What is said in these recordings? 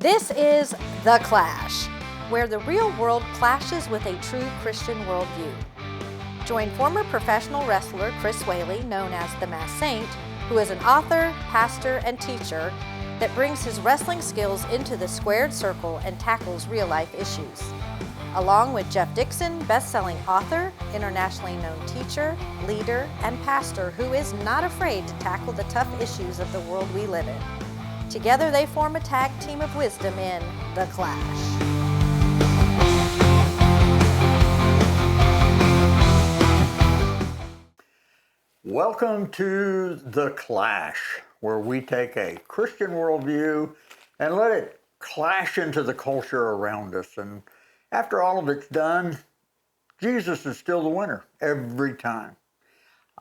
This is The Clash, where the real world clashes with a true Christian worldview. Join former professional wrestler Chris Whaley, known as the Masked Saint, who is an author, pastor, and teacher that brings his wrestling skills into the squared circle and tackles real-life issues. Along with Jeff Dixon, best-selling author, internationally known teacher, leader, and pastor who is not afraid to tackle the tough issues of the world we live in. Together they form a tag team of wisdom in The Clash. Welcome to The Clash, where we take a Christian worldview and let it clash into the culture around us. And after all of it's done, Jesus is still the winner every time.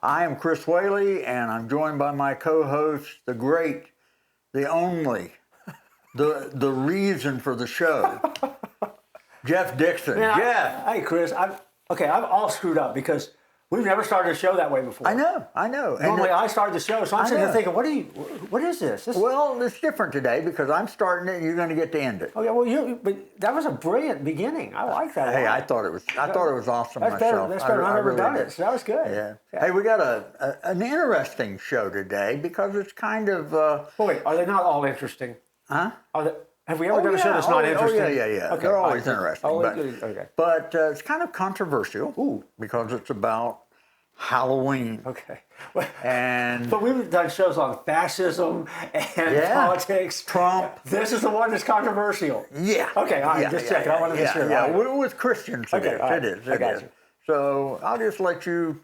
I am Chris Whaley, and I'm joined by my co-host, the great, the only, the reason for the show, Jeff Dixon. Man, Jeff. Hey, Chris. I'm all screwed up because we've never started a show that way before. I know. Normally I start the show, so I'm sitting there thinking, what is this? Well, it's different today because I'm starting it and you're going to get to end it. Okay, well, but that was a brilliant beginning. I like that. Hey, I thought it was awesome That's myself. That's better than I've ever done it. So that was good. Yeah. Hey, we got an interesting show today because it's kind of. Wait, are they not all interesting? Huh? Have we ever done a show that's not interesting? Yeah. Okay, They're always interesting. Okay. But it's kind of controversial because it's about Halloween. Okay. But we've done shows on fascism and politics. Trump. This is the one that's controversial. Yeah. Okay, all right, just checking. I want to be sure. Yeah, with Christians it is. Right. It is. I got you. So I'll just let you,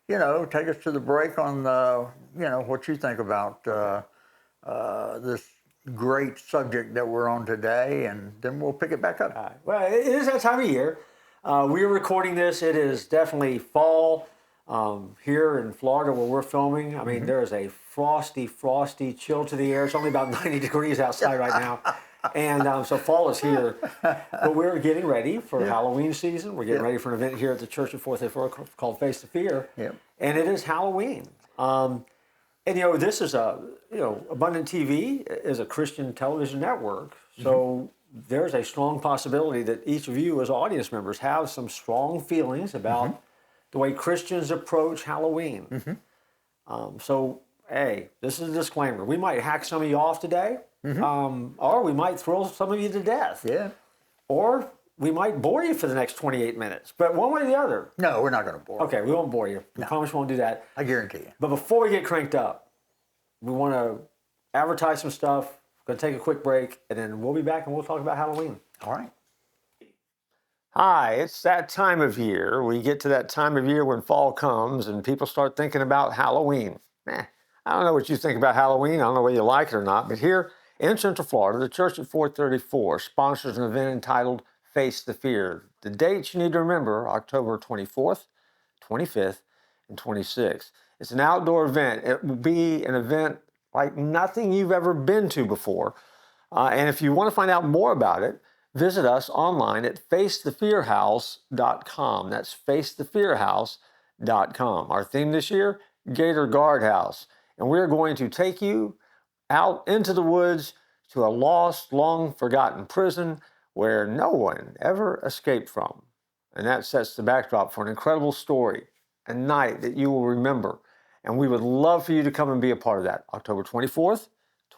take us to the break on, what you think about this great subject that we're on today, and then we'll pick it back up. All right. Well, it is that time of year. We're recording this. It is definitely fall here in Florida where we're filming. I mean, there is a frosty chill to the air. It's only about 90 degrees outside right now. And so fall is here. But we're getting ready for Halloween season. We're getting ready for an event here at the Church of 434 called Face the Fear. Yep. And it is Halloween. And this is Abundant TV is a Christian television network. So there's a strong possibility that each of you as audience members have some strong feelings about the way Christians approach Halloween. So, hey, this is a disclaimer. We might hack some of you off today, or we might thrill some of you to death. Yeah. Or we might bore you for the next 28 minutes. But one way or the other. No, we're not going to bore you. Okay, we won't bore you. We promise we won't do that. I guarantee you. But before we get cranked up, we want to advertise some stuff. We're going to take a quick break, and then we'll be back and we'll talk about Halloween. All right. Hi, it's that time of year. We get to that time of year when fall comes and people start thinking about Halloween. I don't know what you think about Halloween. I don't know whether you like it or not, but here in Central Florida, the Church at 434 sponsors an event entitled Face the Fear. The dates you need to remember, October 24th, 25th, and 26th. It's an outdoor event. It will be an event like nothing you've ever been to before. And if you want to find out more about it, visit us online at facethefearhouse.com. That's facethefearhouse.com. Our theme this year, Gator Guardhouse. And we're going to take you out into the woods to a lost, long-forgotten prison where no one ever escaped from. And that sets the backdrop for an incredible story, a night that you will remember. And we would love for you to come and be a part of that. October 24th,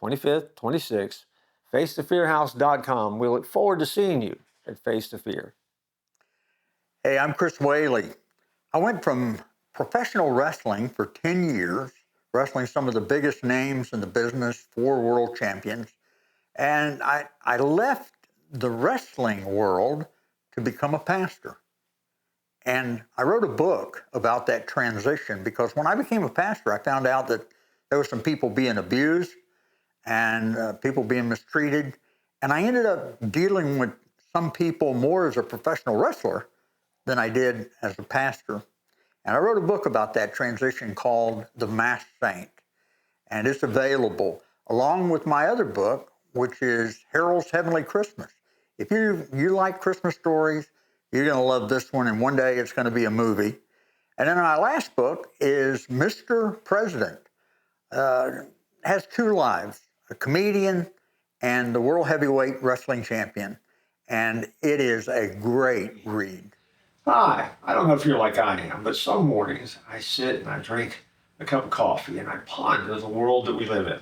25th, 26th. facethefearhouse.com. We look forward to seeing you at Face the Fear. Hey, I'm Chris Whaley. I went from professional wrestling for 10 years, wrestling some of the biggest names in the business, 4 world champions, and I left the wrestling world to become a pastor. And I wrote a book about that transition because when I became a pastor, I found out that there were some people being abused and people being mistreated. And I ended up dealing with some people more as a professional wrestler than I did as a pastor. And I wrote a book about that transition called The Masked Saint. And it's available along with my other book, which is Harold's Heavenly Christmas. If you like Christmas stories, you're going to love this one. And one day it's going to be a movie. And then my last book is Mr. President. Has 2 lives, a comedian and the world heavyweight wrestling champion. And it is a great read. Hi, I don't know if you're like I am, but some mornings I sit and I drink a cup of coffee and I ponder the world that we live in.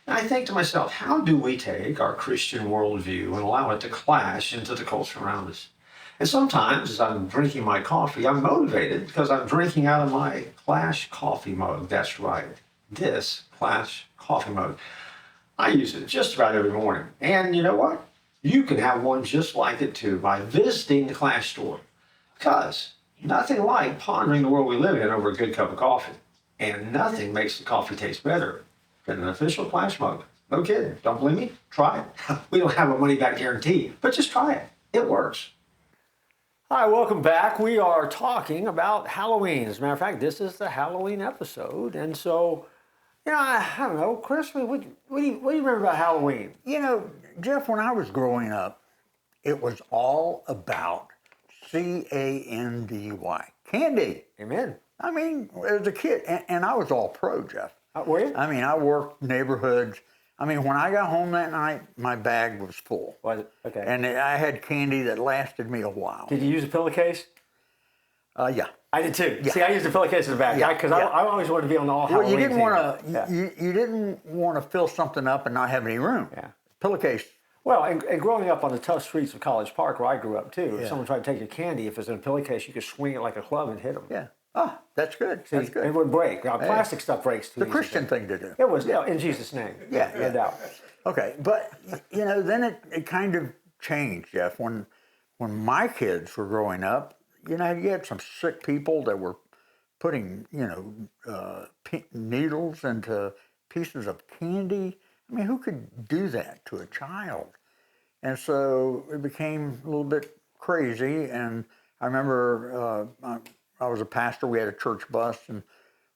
And I think to myself, how do we take our Christian worldview and allow it to clash into the culture around us? And sometimes as I'm drinking my coffee, I'm motivated because I'm drinking out of my Clash coffee mug. That's right, this Clash coffee mug. I use it just about every morning. And you know what? You can have one just like it too by visiting the Clash store. Because nothing like pondering the world we live in over a good cup of coffee. And nothing makes the coffee taste better than an official Clash mug. No kidding. Don't believe me? Try it. We don't have a money-back guarantee, but just try it. It works. Hi, welcome back. We are talking about Halloween. As a matter of fact, this is the Halloween episode. And so, I don't know, Chris, what do you remember about Halloween? You know, Jeff, when I was growing up, it was all about candy. Candy. Amen. I mean, as a kid, and I was all pro, Jeff. Were you? I mean, I worked neighborhoods. I mean, when I got home that night, my bag was full. Was it? Okay. And I had candy that lasted me a while. Did you use a pillowcase? Yeah. I did too. Yeah. See, I used a pillowcase in the back because I always wanted to be on the all Halloween. Well, you didn't team. want to. You didn't want to fill something up and not have any room. Yeah. Pillowcase. Well, and growing up on the tough streets of College Park, where I grew up too, if someone tried to take your candy, if it was in a pillowcase, you could swing it like a club and hit them. Yeah. Oh, that's good. See, that's good. It would break. Now, plastic stuff breaks too. The Christian thing to do. It was, in Jesus' name. Yeah, No doubt. Okay, but then it kind of changed, Jeff. When my kids were growing up, you had some sick people that were putting needles into pieces of candy. I mean, who could do that to a child? And so it became a little bit crazy. And I remember I was a pastor. We had a church bus, and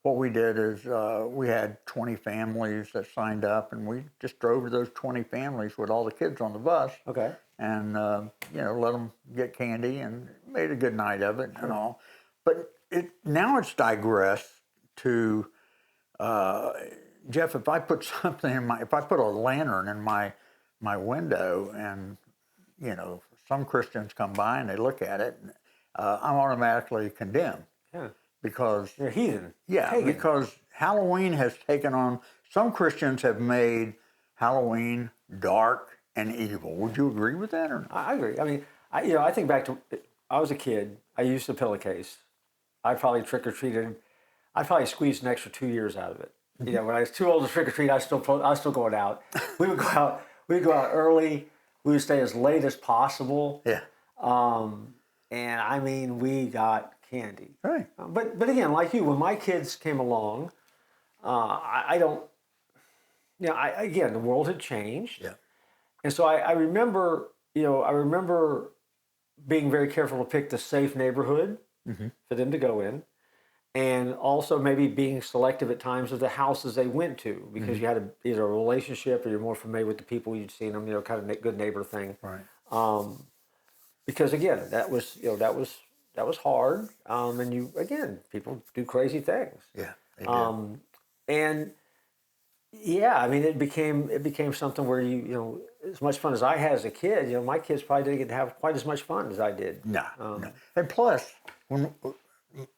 what we did is we had 20 families that signed up, and we just drove to those 20 families with all the kids on the bus. Okay. And let them get candy and made a good night of it and all. But now it's digressed to Jeff. If I put something if I put a lantern in my window, and some Christians come by and they look at it, I'm automatically condemned. Yeah. Because you're a heathen. Yeah, pagan. Because Halloween has taken on. Some Christians have made Halloween dark and evil. Would you agree with that or not? I agree. I mean, I think back to I was a kid. I used a pillowcase. I probably trick or treated. I probably squeezed an extra 2 years out of it. When I was too old to trick or treat, I was still going out. We would go out. We'd go out early. We would stay as late as possible. Yeah. And I mean, we got candy. Right. But again, like you, when my kids came along, I don't. Again, the world had changed. Yeah. And so I remember, being very careful to pick the safe neighborhood for them to go in, and also maybe being selective at times of the houses they went to, because you had either a relationship or you're more familiar with the people you'd seen them, kind of good neighbor thing. Right. Because again, that was hard, and people do crazy things. Yeah. They do. And yeah, I mean, it became something where as much fun as I had as a kid, my kids probably didn't get to have quite as much fun as I did. No. And plus, when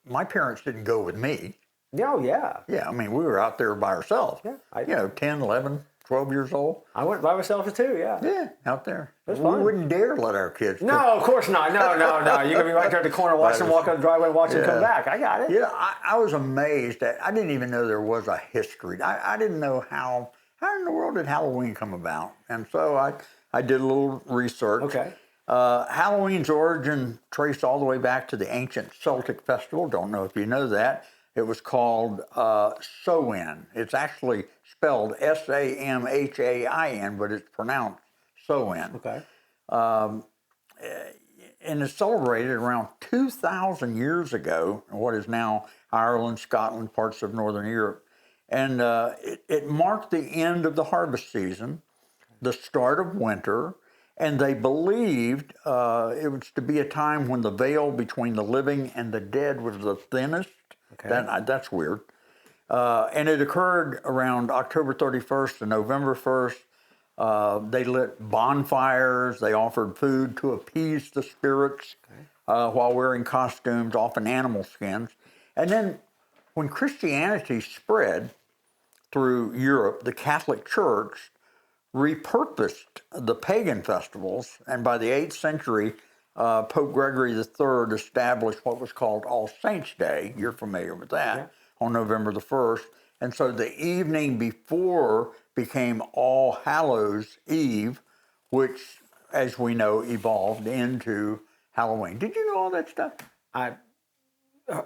my parents didn't go with me. Oh, yeah. Yeah, I mean, we were out there by ourselves. Yeah. 10, 11, 12 years old. I went by myself too, yeah. Yeah, out there. It was fun. We wouldn't dare let our kids. No, of course not. No. You're going to be right there at the corner, watch them walk on the driveway, watch them come back. I got it. Yeah, I was amazed at. I didn't even know there was a history. I didn't know how in the world did Halloween come about, and so I did a little research. Okay. Halloween's origin traced all the way back to the ancient Celtic festival. Don't know if you know that. It was called Samhain. It's actually spelled Samhain, but it's pronounced Samhain. Okay. And it's celebrated around 2,000 years ago in what is now Ireland, Scotland, parts of Northern Europe. And it marked the end of the harvest season, the start of winter, and they believed it was to be a time when the veil between the living and the dead was the thinnest. Okay. That's weird. And it occurred around October 31st to November 1st. They lit bonfires. They offered food to appease the spirits while wearing costumes, often animal skins. And then when Christianity spread through Europe, the Catholic Church repurposed the pagan festivals, and by the 8th century, Pope Gregory III established what was called All Saints' Day. You're familiar with that, on November the 1st. And so the evening before became All Hallows Eve, which, as we know, evolved into Halloween. Did you know all that stuff? I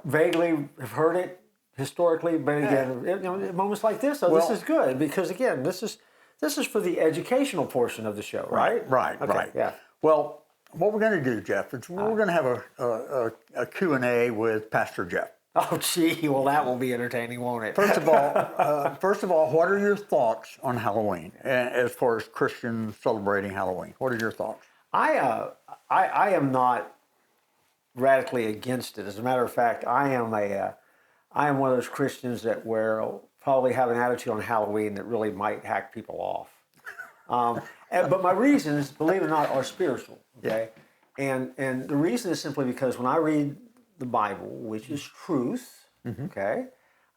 vaguely have heard it historically, but again, at moments like this, this is good because again, this is for the educational portion of the show, right? Right. Yeah. Well, what we're going to do, Jeff, is we're going to have a Q&A with Pastor Jeff. Oh, gee, well, that will be entertaining, won't it? First of all, what are your thoughts on Halloween as far as Christians celebrating Halloween? What are your thoughts? I am not radically against it. As a matter of fact, I am one of those Christians that probably have an attitude on Halloween that really might hack people off. But my reasons, believe it or not, are spiritual. Okay, and the reason is simply because when I read the Bible, which is truth, okay,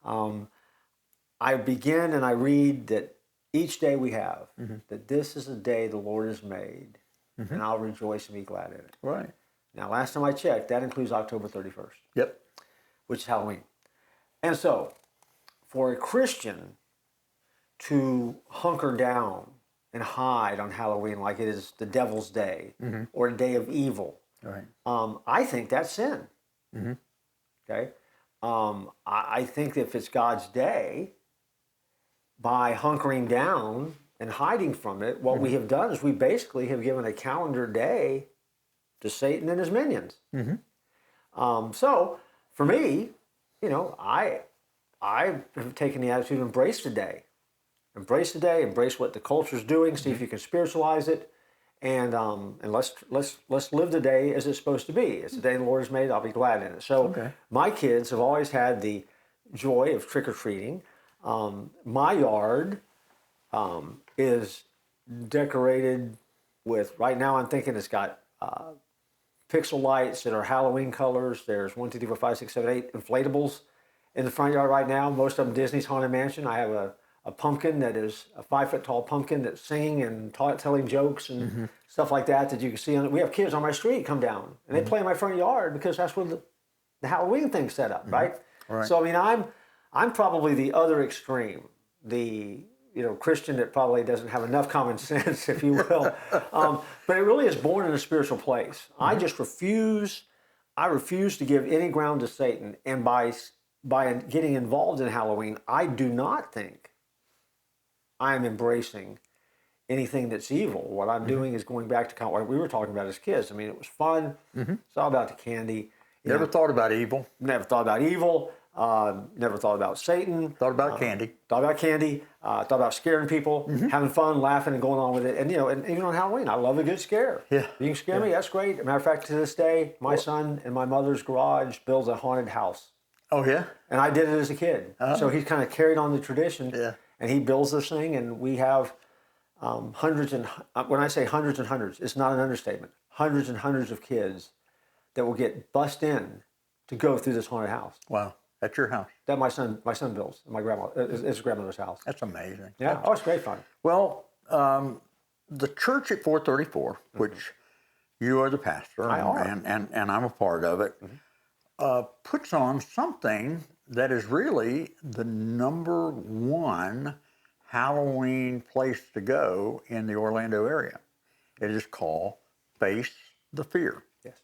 I begin and I read that each day we have, that this is a day the Lord has made, and I'll rejoice and be glad in it. Right. Now, last time I checked, that includes October 31st. Yep. Which is Halloween. And so, for a Christian to hunker down and hide on Halloween like it is the devil's day or a day of evil, right. I think that's sin. Okay? I think if it's God's day, by hunkering down and hiding from it, what we have done is we basically have given a calendar day to Satan and his minions. So, for me, I have taken the attitude to embrace the day. Embrace the day, embrace what the culture's doing, see if you can spiritualize it, and let's live the day as it's supposed to be. It's the day the Lord has made, I'll be glad in it. So my kids have always had the joy of trick-or-treating. My yard is decorated with, right now I'm thinking it's got pixel lights that are Halloween colors. There's 1, 2, 3, 4, 5, 6, 7, 8 inflatables in the front yard right now. Most of them Disney's Haunted Mansion. I have a pumpkin that is a 5-foot tall pumpkin that's singing and telling jokes and stuff like that you can see. We have kids on my street come down and they play in my front yard because that's where the Halloween thing's set up, right? So I mean, I'm probably the other extreme, the Christian that probably doesn't have enough common sense, if you will. But it really is born in a spiritual place. I just refuse to give any ground to Satan. And by getting involved in Halloween, I do not think I am embracing anything that's evil. What I'm doing is going back to what we were talking about as kids. I mean, it was fun. It's all about the candy. Never thought about evil. Never thought about evil. Never thought about Satan. Thought about candy. Thought about candy. Thought about scaring people, having fun, laughing, and going on with it. And and even on Halloween, I love a good scare. Yeah. You can scare me, that's great. As a matter of fact, to this day, my son in my mother's garage builds a haunted house. Oh yeah. And I did it as a kid, so he's kind of carried on the tradition. Yeah. And he builds this thing, and we have hundreds and when I say hundreds and hundreds, it's not an understatement. Hundreds and hundreds of kids that will get bussed in to go through this haunted house. Wow. At your house? That my son builds. His grandmother's house. That's amazing. Yeah. It's great fun. Well, the church at 434, which you are the pastor, and I'm a part of it, puts on something that is really the number one Halloween place to go in the Orlando area. It is called Face the Fear. Yes.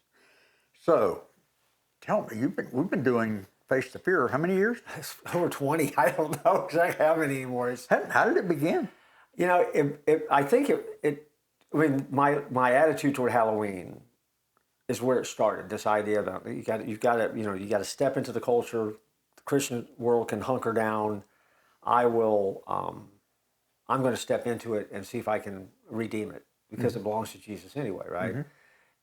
So, tell me, we've been doing Face the Fear how many years? It's over 20. I don't know exactly how many anymore. How did it begin? I think I mean, my attitude toward Halloween is where it started. This idea about you got to step into the culture. The Christian world can hunker down. I'm going to step into it and see if I can redeem it because it belongs to Jesus anyway, right?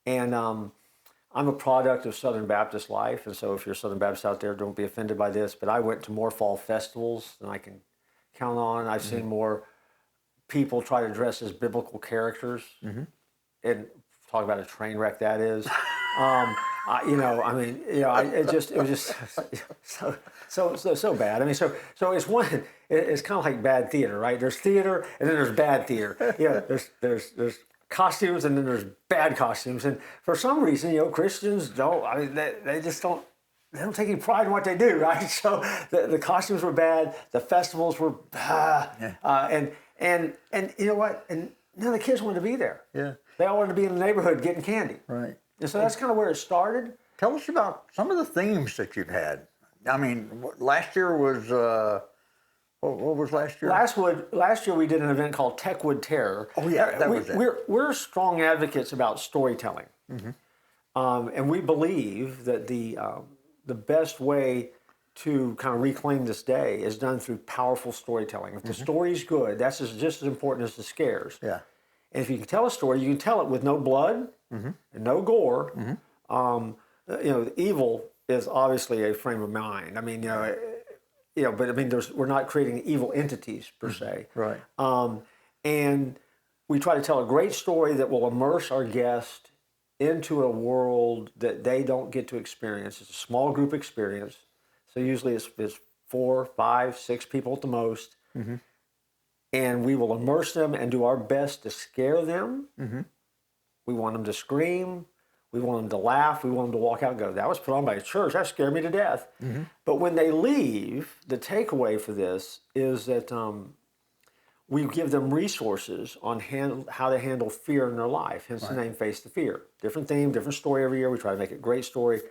And I'm a product of Southern Baptist life, and so if you're Southern Baptist out there, don't be offended by this, but I went to more fall festivals than I can count on. I've seen more people try to dress as biblical characters, and talk about a train wreck that is. It was just so bad. I mean, so it's one. It's kind of like bad theater, right? There's theater, and then there's bad theater. There's costumes, and then there's bad costumes. And for some reason, Christians don't. I mean, they just don't. They don't take any pride in what they do, right? So the costumes were bad. The festivals were, and you know what? And none of the kids wanted to be there. Yeah. They all wanted to be in the neighborhood getting candy. Right. And so that's kind of where it started. Tell us about some of the themes that you've had. I mean, last year was, what was last year? Last year we did an event called Techwood Terror. Oh yeah, that was it. We're strong advocates about storytelling. And we believe that the best way to kind of reclaim this day is done through powerful storytelling. If the story's good, that's just as important as the scares. Yeah. And if you can tell a story, you can tell it with no blood and no gore. The evil is obviously a frame of mind. I mean, but I mean, we're not creating evil entities per se. Right. And we try to tell a great story that will immerse our guest into a world that they don't get to experience. It's a small group experience. So usually it's 4, 5, 6 people at the most. And we will immerse them and do our best to scare them. We want them to scream. We want them to laugh. We want them to walk out and go, that was put on by a church. That scared me to death. But when they leave, the takeaway for this is that we give them resources on how to handle fear in their life, hence the name Face the Fear. Different theme, different story every year. We try to make it a great story.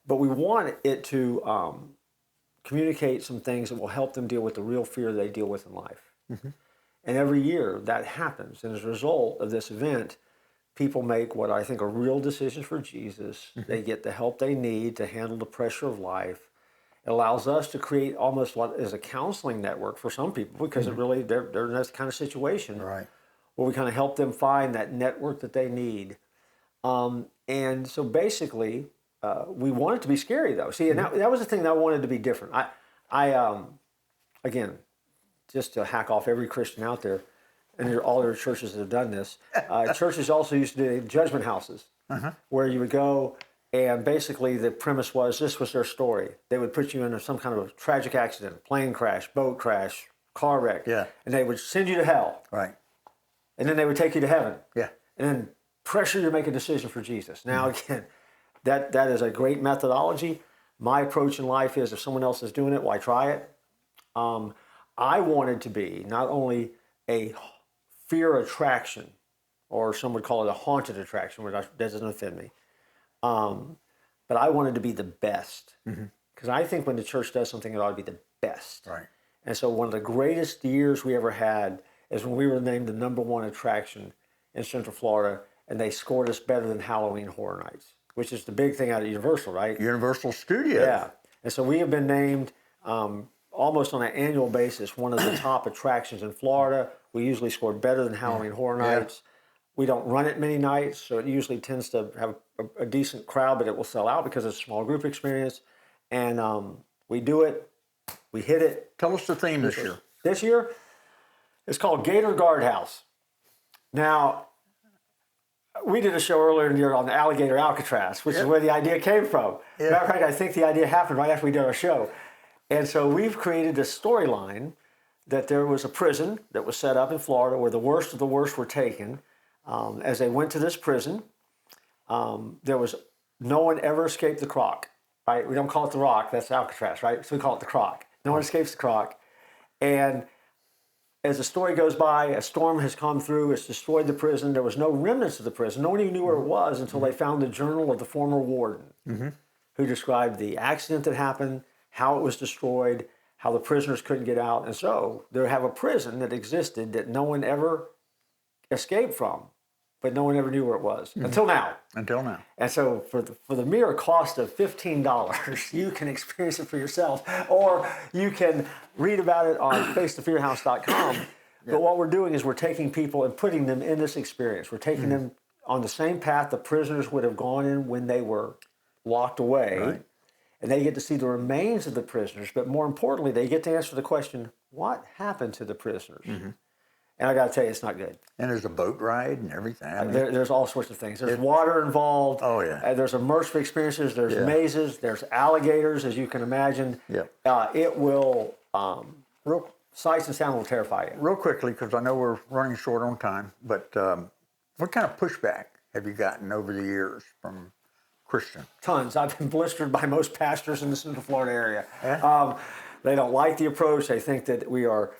But we want it to communicate some things that will help them deal with the real fear they deal with in life. And every year that happens. And as a result of this event, people make what I think are real decisions for Jesus. They get the help they need to handle the pressure of life. It allows us to create almost what is a counseling network for some people, because it really they're in this kind of situation Right. where we kind of help them find that network that they need. And so basically, we want it to be scary though. See, and that was the thing that I wanted to be different. I again, just to hack off every Christian out there, and all their churches that have done this. Churches also used to do judgment houses, where you would go, and basically the premise was this was their story. They would put you in some kind of a tragic accident, plane crash, boat crash, car wreck, and they would send you to hell. Right. And then they would take you to heaven. Yeah. And then pressure you to make a decision for Jesus. Now again, that is a great methodology. My approach in life is if someone else is doing it, why try it? I wanted to be not only a fear attraction, or some would call it a haunted attraction, which doesn't offend me. But I wanted to be the best, because I think when the church does something, it ought to be the best. Right. And so one of the greatest years we ever had is when we were named the #1 attraction in Central Florida, and they scored us better than Halloween Horror Nights, which is the big thing out of Universal, right? Universal Studios. Yeah. And so we have been named almost on an annual basis one of the top attractions in Florida. We usually score better than Halloween Horror Nights. We don't run it many nights, so it usually tends to have a decent crowd, but it will sell out because it's a small group experience. And we do it. We hit it. Tell us the theme this year. This year, it's called Gator Guardhouse. Now, we did a show earlier in the year on the alligator Alcatraz, which is where the idea came from. Matter of fact, I think the idea happened right after we did our show. And so we've created this storyline that there was a prison that was set up in Florida where the worst of the worst were taken. As they went to this prison, there was no one ever escaped the croc, right? We don't call it the rock, that's Alcatraz, right? So we call it the croc. No one escapes the croc. And as the story goes by, a storm has come through, it's destroyed the prison. There was no remnants of the prison. No one even knew where it was until they found the journal of the former warden, who described the accident that happened, how it was destroyed, how the prisoners couldn't get out. And so they have a prison that existed that no one ever escaped from, but no one ever knew where it was until now. Until now. And so for the mere cost of $15, you can experience it for yourself, or you can read about it on facethefearhouse.com. But what we're doing is we're taking people and putting them in this experience. We're taking them on the same path the prisoners would have gone in when they were locked away. Right. And they get to see the remains of the prisoners, but more importantly, they get to answer the question, what happened to the prisoners? And I got to tell you, it's not good. And there's a boat ride and everything. I mean, There's all sorts of things. There's water involved. Oh, yeah. There's immersive experiences. There's mazes. There's alligators, as you can imagine. Yep. It will, sights and sound will terrify you. Real quickly, because I know we're running short on time, but what kind of pushback have you gotten over the years from Christians? Tons. I've been blistered by most pastors in the Central Florida area. Yeah. They don't like the approach. They think that we are,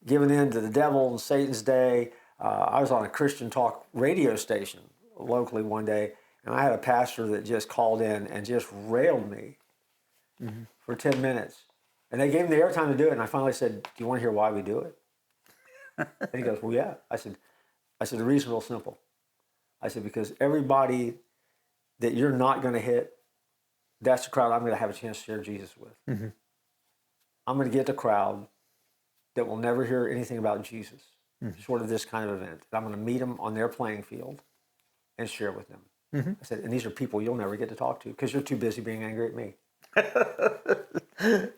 giving in to the devil and Satan's day. I was on a Christian talk radio station locally one day, and I had a pastor that just called in and just railed me for 10 minutes. And they gave him the airtime to do it, and I finally said, "Do you want to hear why we do it?" And he goes, "Well, yeah." I said, "The reason is real simple." I said, "Because everybody that you're not going to hit, that's the crowd I'm going to have a chance to share Jesus with. I'm going to get the crowd that will never hear anything about Jesus, short of this kind of event. I'm going to meet them on their playing field and share with them." I said, "And these are people you'll never get to talk to because you're too busy being angry at me."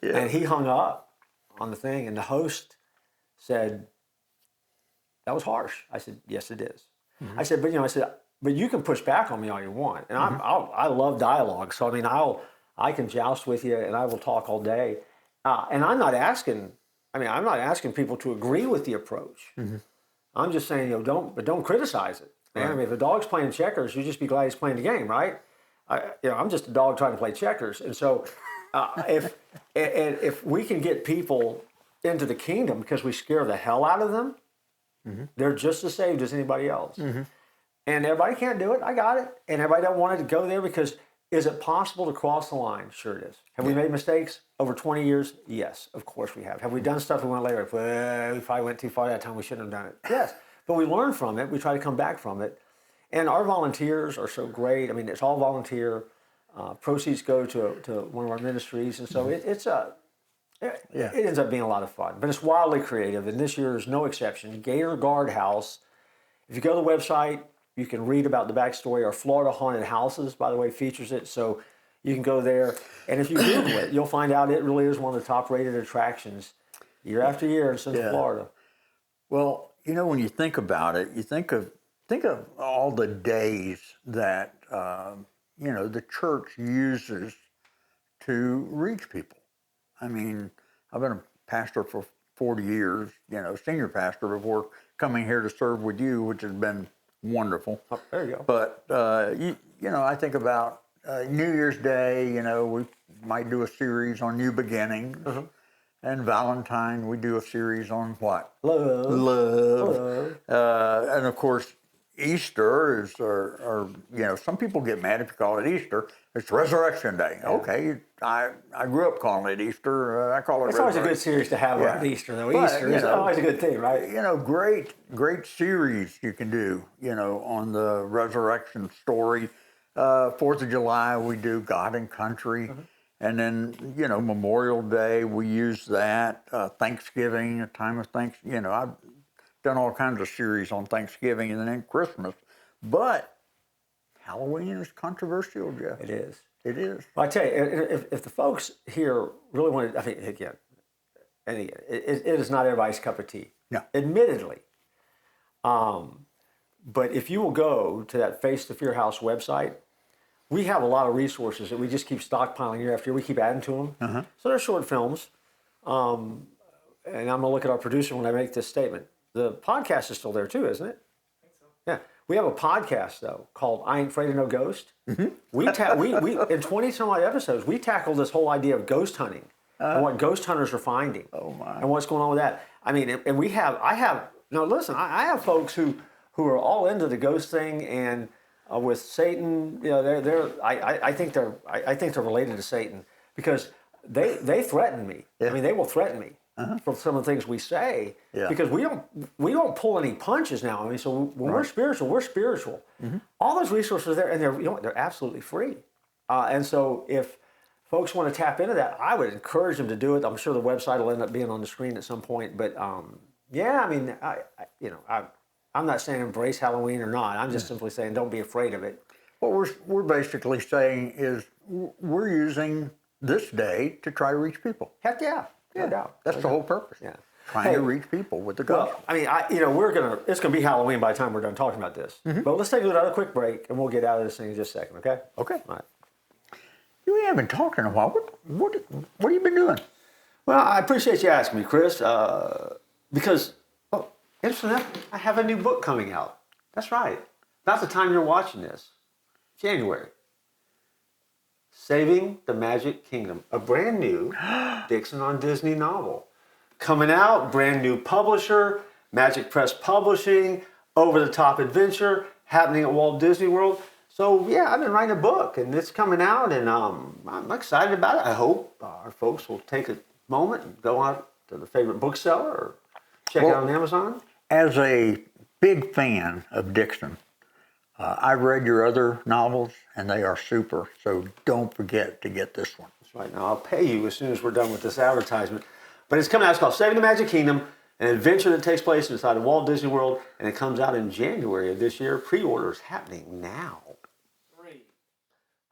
And he hung up on the thing, and the host said, "That was harsh." I said, "Yes, it is." I said, "But you can push back on me all you want, and I love dialogue. So I mean, I can joust with you, and I will talk all day. And I'm not asking people to agree with the approach. I'm just saying, don't criticize it. Man, I mean, if a dog's playing checkers, you just be glad he's playing the game, right? I'm just a dog trying to play checkers. And so, if we can get people into the kingdom because we scare the hell out of them, they're just as saved as anybody else. And everybody can't do it. I got it. And everybody don't want to go there because is it possible to cross the line? Sure it is. Have we made mistakes over 20 years? Yes, of course we have. Have we done stuff we went later? Well, we probably went too far that time. We shouldn't have done it. Yes, but we learn from it. We try to come back from it. And our volunteers are so great. I mean, it's all volunteer. Proceeds go to one of our ministries. And so it ends up being a lot of fun. But it's wildly creative. And this year is no exception. Gator Guard House. If you go to the website, you can read about the backstory. Our Florida Haunted Houses, by the way, features it. So you can go there. And if you Google it, you'll find out it really is one of the top-rated attractions year after year in Central Florida. Well, when you think about it, you think of all the days that, the church uses to reach people. I mean, I've been a pastor for 40 years, senior pastor before coming here to serve with you, which has been wonderful. Oh, there you go. But, I think about New Year's Day, we might do a series on new beginnings. And Valentine, we do a series on what? Love. And of course, Easter is, some people get mad if you call it Easter. It's Resurrection Day. Yeah. Okay, I grew up calling it Easter. I call it It's always a good series to have on Easter, though. But, Easter is always a good thing, right? Great series you can do, on the resurrection story. 4th of July, we do God and Country. And then, Memorial Day, we use that. Thanksgiving, a time of Thanksgiving. I've done all kinds of series on Thanksgiving and then Christmas. But Halloween is controversial, Jeff. It is. It is. Well, I tell you, if the folks here really want to, I mean, again, it is not everybody's cup of tea. No. Admittedly. But if you will go to that Face the Fear House website, we have a lot of resources that we just keep stockpiling year after year. We keep adding to them. So they're short films. And I'm going to look at our producer when I make this statement. The podcast is still there too, isn't it? I think so. Yeah. We have a podcast, though, called I Ain't Afraid of No Ghost. We in 20-some-odd episodes, we tackled this whole idea of ghost hunting and what ghost hunters are finding. Oh, my. And what's going on with that. I mean, and I have folks who are all into the ghost thing and with Satan, I think they're related to Satan because they threaten me. I mean, they will threaten me for some of the things we say because we don't pull any punches now. I mean, so when we're spiritual, we're spiritual. All those resources are there, and they're absolutely free. And so if folks want to tap into that, I would encourage them to do it. I'm sure the website will end up being on the screen at some point. But I mean, I'm not saying embrace Halloween or not. I'm just simply saying don't be afraid of it. What we're basically saying is we're using this day to try to reach people. Heck yeah, no doubt. That's the whole purpose. Yeah. trying to reach people with the gospel. Well, I mean, it's gonna be Halloween by the time we're done talking about this. But let's take another quick break, and we'll get out of this thing in just a second. Okay? Okay. All right. You haven't talked in a while. What have you been doing? Well, I appreciate you asking me, Chris, because, interesting enough, I have a new book coming out. That's right. About the time you're watching this, January. Saving the Magic Kingdom, a brand new Dixon on Disney novel. Coming out, brand new publisher, Magic Press Publishing, over-the-top adventure, happening at Walt Disney World. So yeah, I've been writing a book, and it's coming out, and I'm excited about it. I hope our folks will take a moment and go out to the favorite bookseller or check it out on Amazon. As a big fan of Dixon, I've read your other novels, and they are super. So don't forget to get this one. That's right. Now I'll pay you as soon as we're done with this advertisement. But it's coming out. It's called Saving the Magic Kingdom, an adventure that takes place inside of Walt Disney World, and it comes out in January of this year. Pre-orders happening now.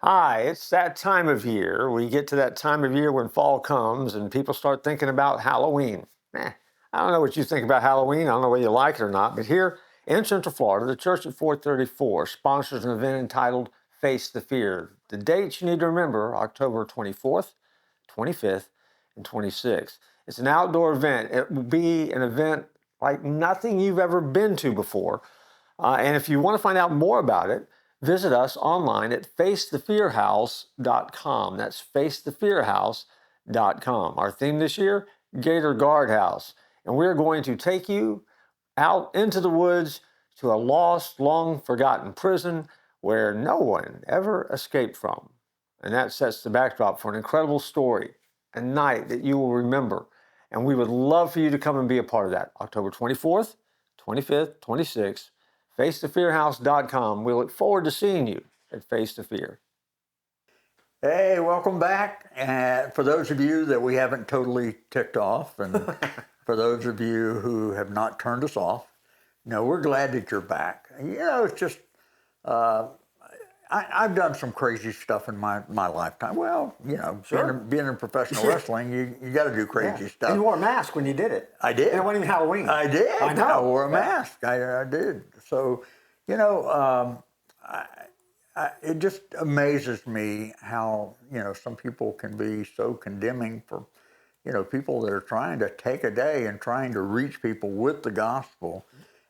Hi, it's that time of year. We get to that time of year when fall comes and people start thinking about Halloween. I don't know what you think about Halloween. I don't know whether you like it or not, but here in Central Florida, the Church at 434 sponsors an event entitled Face the Fear. The dates you need to remember, October 24th, 25th, and 26th. It's an outdoor event. It will be an event like nothing you've ever been to before. And if you want to find out more about it, visit us online at facethefearhouse.com. That's facethefearhouse.com. Our theme this year, Gator Guardhouse. And we're going to take you out into the woods to a lost, long forgotten prison where no one ever escaped from. And that sets the backdrop for an incredible story, a night that you will remember. And we would love for you to come and be a part of that. October 24th, 25th, 26th. facethefearhouse.com. We look forward to seeing you at Face the Fear. Hey, welcome back. For those of you that we haven't totally ticked off, and for those of you who have not turned us off, we're glad that you're back. It's just, I've done some crazy stuff in my lifetime. Well, Sure. being in professional wrestling, you got to do crazy stuff. And you wore a mask when you did it. I did. And it wasn't even Halloween. I did. I know. I wore a mask. I did. So, it just amazes me how, some people can be so condemning for, people that are trying to take a day and trying to reach people with the gospel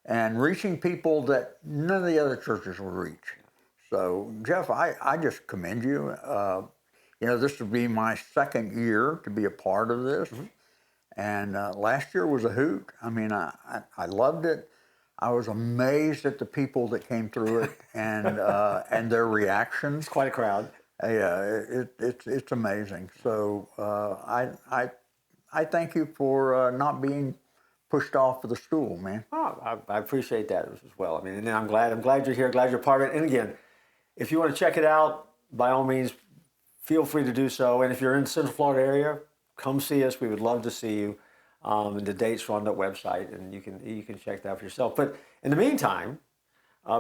and reaching people that none of the other churches will reach. So, Jeff, I just commend you. This would be my second year to be a part of this. And last year was a hoot. I mean, I loved it. I was amazed at the people that came through it and their reactions. It's quite a crowd. Yeah, it's amazing. So I thank you for not being pushed off of the stool, man. Oh, I appreciate that as well. I mean, and I'm glad you're here. Glad you're part of it. And again, if you want to check it out, by all means, feel free to do so. And if you're in the Central Florida area, come see us. We would love to see you. And the dates are on the website, and you can check that out for yourself. But in the meantime,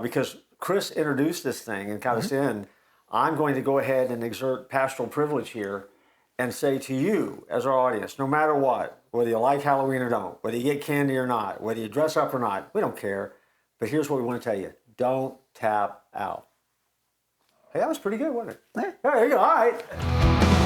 because Chris introduced this thing and got us in, I'm going to go ahead and exert pastoral privilege here and say to you as our audience, no matter what, whether you like Halloween or don't, whether you get candy or not, whether you dress up or not, we don't care. But here's what we want to tell you. Don't tap out. Hey, that was pretty good, wasn't it? Yeah. There you go. All right.